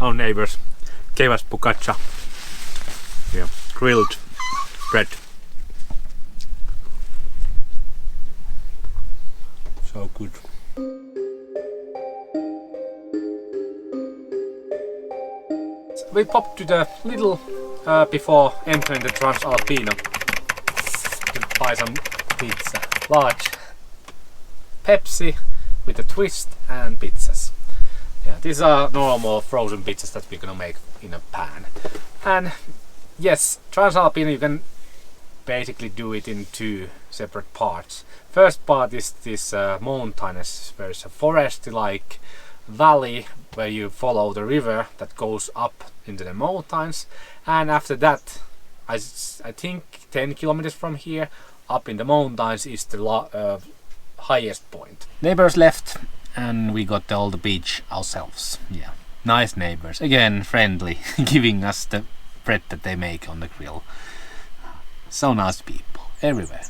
our neighbors gave us focaccia. Yeah, grilled bread. So good. We popped to the little before entering the Transalpina to buy some pizza. Large Pepsi with a twist and pizzas. Yeah, these are normal frozen pizzas that we're gonna make in a pan. And yes, Transalpina, you can basically do it in two separate parts. First part is this mountainous, there's a foresty-like valley where you follow the river that goes up into the mountains, and after that, I think 10 kilometers from here, up in the mountains is the highest point. Neighbors left and we got all the beach ourselves. Yeah, nice neighbors, again friendly, giving us the bread that they make on the grill. So nice people everywhere.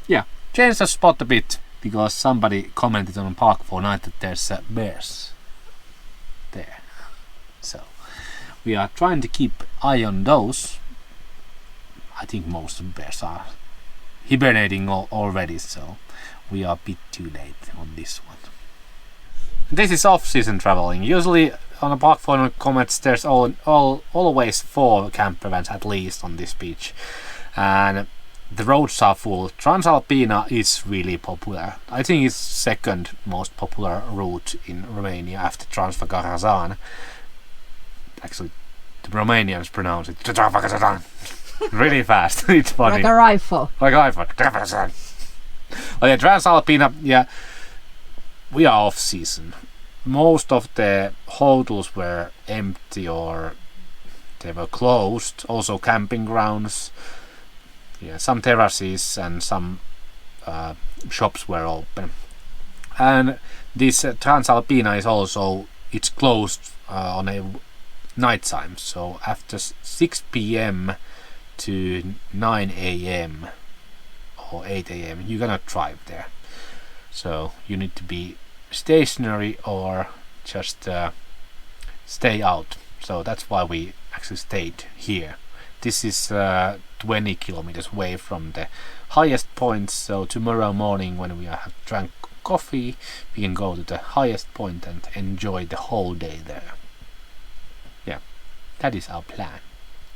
Yeah, changed the spot a bit because somebody commented on Park4Night that there's bears there. So we are trying to keep eye on those. I think most of the bears are hibernating already, so we are a bit too late on this one. This is off-season traveling. Usually on a Park4Night comments there's always 4 camper vans at least on this beach, and the roads are full. Transalpina is really popular. I think it's second most popular route in Romania after Transfăgărășan. Actually, the Romanians pronounce it Transfăgărășan really fast. It's funny. Like a rifle. Like a rifle. Oh yeah, Transalpina, yeah, we are off season. Most of the hotels were empty or they were closed. Also camping grounds. Yeah, some terraces and some shops were open. And this Transalpina is also, it's closed on a night time. So after 6 p.m. to 9 a.m. or 8 a.m. you cannot drive there. So you need to be stationary or just stay out. So that's why we actually stayed here. This is 20 kilometers away from the highest point, so tomorrow morning when we have drank coffee we can go to the highest point and enjoy the whole day there. Yeah, that is our plan.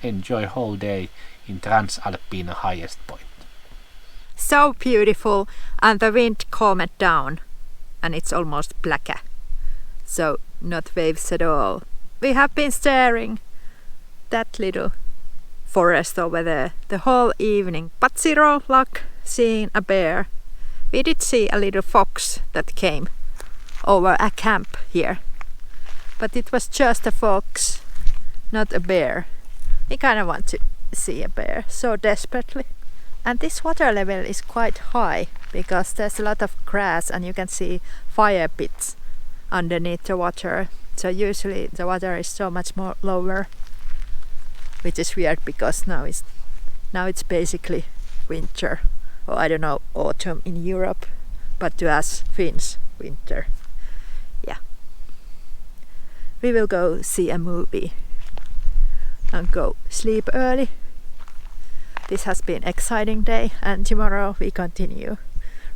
Enjoy whole day in Transalpina highest point. So beautiful, and the wind calmed down and it's almost blacker, so not waves at all. We have been staring that little forest over there the whole evening, but zero luck seeing a bear. We did see a little fox that came over a camp here, but it was just a fox, not a bear. We kind of want to see a bear so desperately. And this water level is quite high because there's a lot of grass and you can see fire pits underneath the water. So usually the water is so much more lower, which is weird because now it's basically winter, or I don't know, autumn in Europe, but to us Finns, winter. Yeah. We will go see a movie and go sleep early. This has been an exciting day, and tomorrow we continue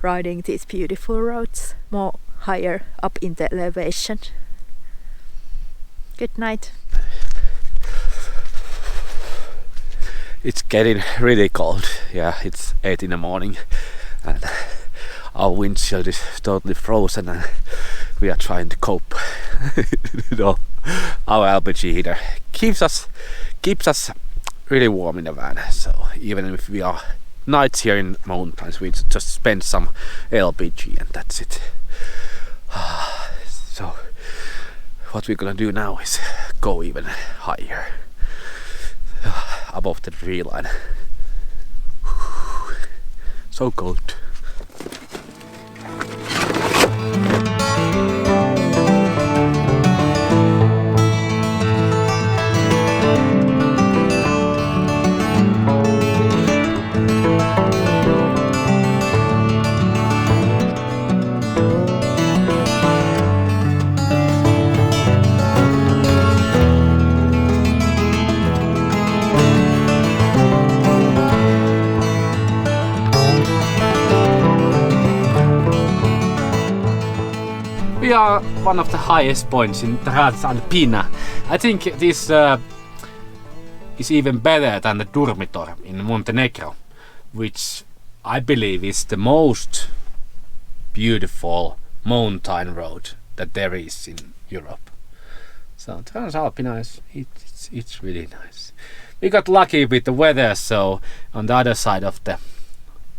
riding these beautiful roads more higher up in the elevation. Good night. It's getting really cold. Yeah, it's 8 in the morning and our windshield is totally frozen and we are trying to cope. You know, our LPG heater keeps us really warm in the van, so even if we are nights here in mountains we just spend some LPG and that's it. So what we're gonna do now is go even higher above the tree line. So cold. we are one of the highest points in Transalpina. I think this is even better than the Durmitor in Montenegro, which I believe is the most beautiful mountain road that there is in Europe. So Transalpina it's really nice. We got lucky with the weather, so on the other side of the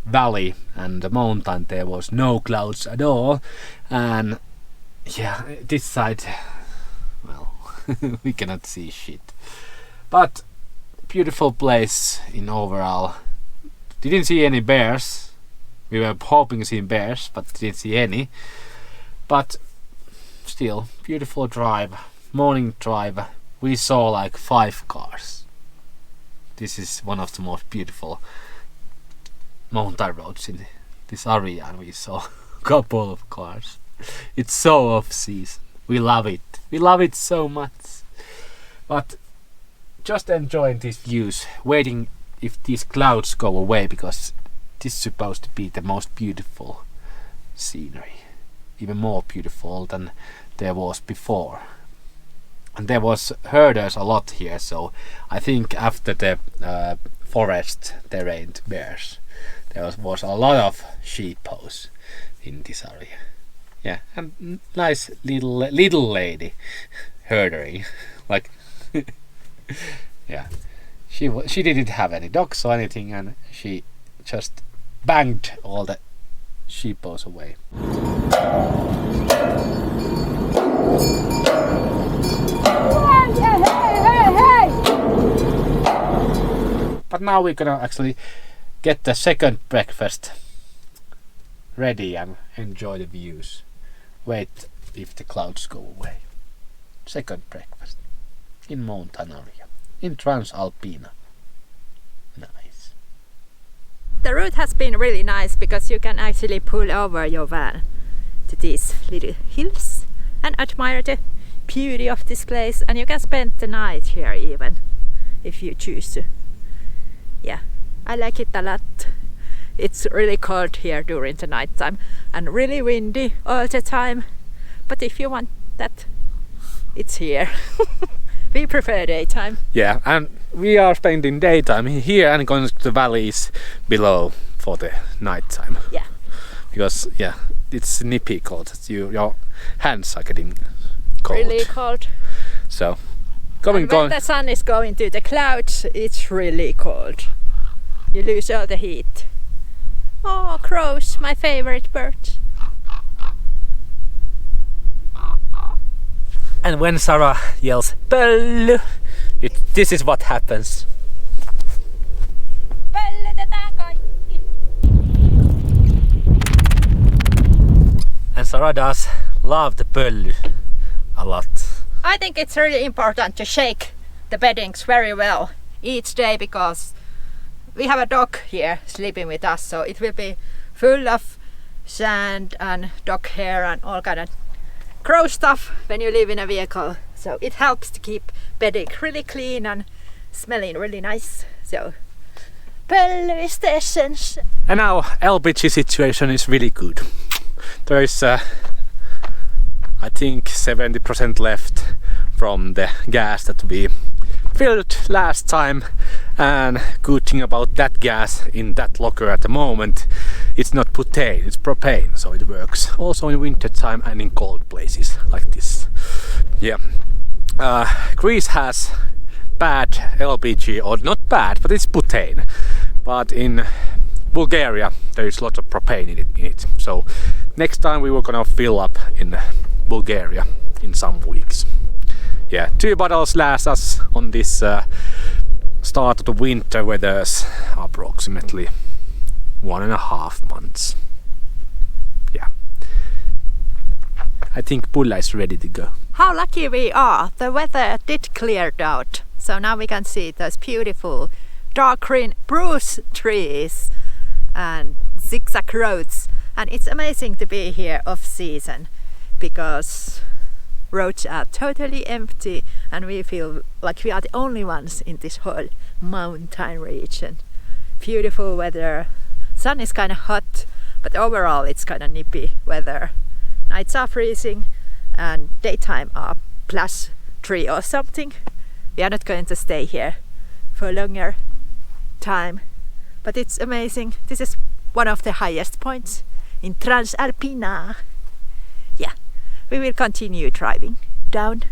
valley and the mountain there was no clouds at all, and yeah, this side, well, we cannot see shit. But beautiful place in overall. Didn't see any bears. We were hoping to see bears, but didn't see any. But still, beautiful drive, morning drive. We saw like 5 cars. This is one of the most beautiful mountain roads in this area, and we saw a couple of cars. It's so off season. We love it. We love it so much. But just enjoying these views, waiting if these clouds go away, because this is supposed to be the most beautiful scenery, even more beautiful than there was before. And there was herders a lot here, so I think after the forest there ain't bears. There was a lot of sheepos in this area. Yeah, and nice little lady herdering, like yeah. She didn't have any dogs or anything, and she just banged all the sheepos away. But now we're gonna actually get the second breakfast ready and enjoy the views. Wait if the clouds go away. Second breakfast in mountain area in Transalpina. Nice. The route has been really nice because you can actually pull over your van to these little hills and admire the beauty of this place, and you can spend the night here even if you choose to. Yeah, I like it a lot. It's really cold here during the night time and really windy all the time, but if you want that, it's here. We prefer daytime. Yeah, and we are spending daytime here and going to the valleys below for the night time. Yeah. Because yeah, it's nippy cold. Your hands are getting cold. Really cold. So when the sun is going to the clouds, it's really cold. You lose all the heat. Oh, crows, my favorite birds. And when Sarah yells "Pölly," this is what happens. And Sarah does love the pölly a lot. I think it's really important to shake the beddings very well each day, because we have a dog here sleeping with us, so it will be full of sand and dog hair and all kind of crow stuff when you live in a vehicle. So it helps to keep bedding really clean and smelling really nice. So pölly is the essence. And now LPG situation is really good. There is I think 70% left from the gas that we filled last time, and good thing about that gas in that locker at the moment, it's not butane, it's propane, so it works also in winter time and in cold places like this. Yeah, Greece has bad LPG, or not bad, but it's butane. But in Bulgaria there is lots of propane in it. So next time we were gonna fill up in Bulgaria in some weeks. Yeah, 2 bottles last us on this start of the winter weathers approximately 1.5 months. Yeah, I think Pulla is ready to go. How lucky we are! The weather did clear out, so now we can see those beautiful dark green spruce trees and zigzag roads, and it's amazing to be here off season because roads are totally empty and we feel like we are the only ones in this whole mountain region. Beautiful weather, sun is kind of hot, but overall it's kind of nippy weather. Nights are freezing and daytime are +3 or something. We are not going to stay here for a longer time, but it's amazing. This is one of the highest points in Transalpina. Yeah, we will continue driving down.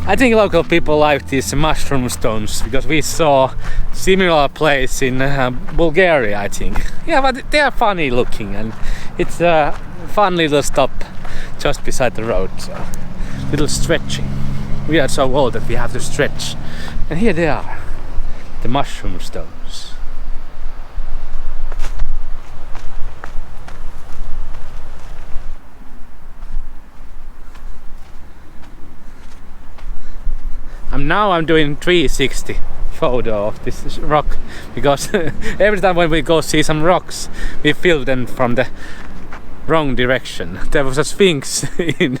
I think local people like these mushroom stones because we saw similar place in Bulgaria, I think. Yeah, but they are funny looking and it's a fun little stop just beside the road. So little stretching. We are so old that we have to stretch. And here they are, the mushroom stones. Now I'm doing 360 photo of this rock because every time when we go see some rocks we film them from the wrong direction. There was a sphinx in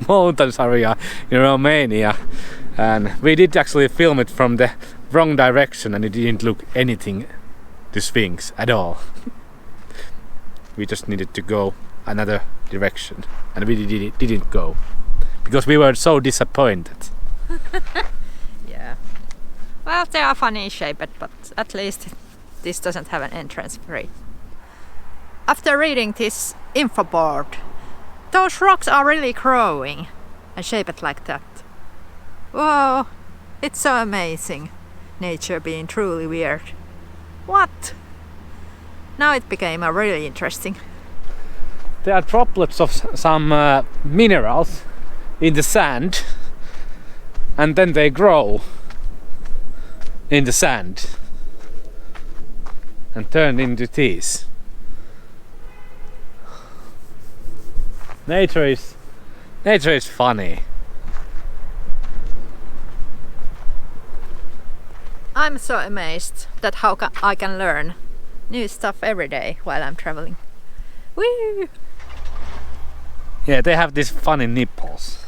mountains area in Romania and we did actually film it from the wrong direction and it didn't look anything to sphinx at all. We just needed to go another direction and we didn't go because we were so disappointed. Well, they are funny shaped, but at least this doesn't have an entrance free. After reading this info board, those rocks are really growing and shaped like that. Whoa, it's so amazing. Nature being truly weird. What? Now it became really interesting. There are droplets of some minerals in the sand and then they grow in the sand and turn into these. Nature is funny. I'm so amazed that how I can learn new stuff every day while I'm traveling. Woo! Yeah, they have these funny nipples.